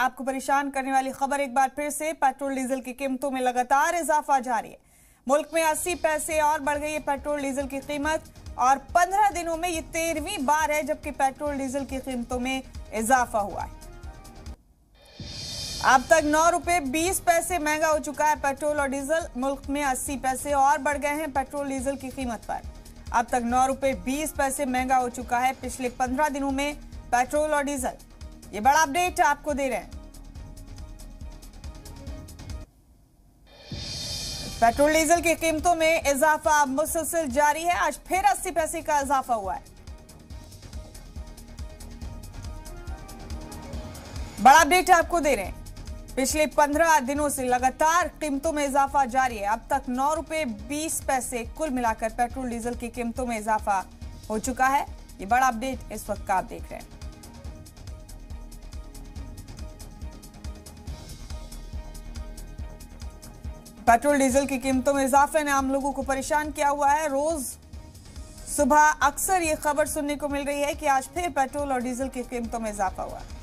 आपको परेशान करने वाली खबर एक बार फिर से। पेट्रोल डीजल की कीमतों में लगातार इजाफा जारी है। मुल्क में 80 पैसे और बढ़ गई है पेट्रोल डीजल की कीमत और 15 दिनों में ये 13वीं बार है जबकि पेट्रोल डीजल की कीमतों में इजाफा हुआ है। अब तक 9 रुपए 20 पैसे महंगा हो चुका है पेट्रोल और डीजल। मुल्क में 80 पैसे और बढ़ गए हैं पेट्रोल डीजल की कीमत पर। अब तक 9 रुपए 20 पैसे महंगा हो चुका है पिछले 15 दिनों में पेट्रोल और डीजल। ये बड़ा अपडेट आपको दे रहे हैं। पेट्रोल डीजल की कीमतों में इजाफा मुसलसल जारी है। आज फिर 80 पैसे का इजाफा हुआ है। बड़ा अपडेट आपको दे रहे हैं। पिछले 15 दिनों से लगातार कीमतों में इजाफा जारी है। अब तक 9 रुपए 20 पैसे कुल मिलाकर पेट्रोल डीजल की कीमतों में इजाफा हो चुका है। ये बड़ा अपडेट इस वक्त का आप देख रहे हैं। पेट्रोल डीजल की कीमतों में इजाफे ने आम लोगों को परेशान किया हुआ है। रोज सुबह अक्सर ये खबर सुनने को मिल रही है कि आज फिर पेट्रोल और डीजल की कीमतों में इजाफा हुआ है।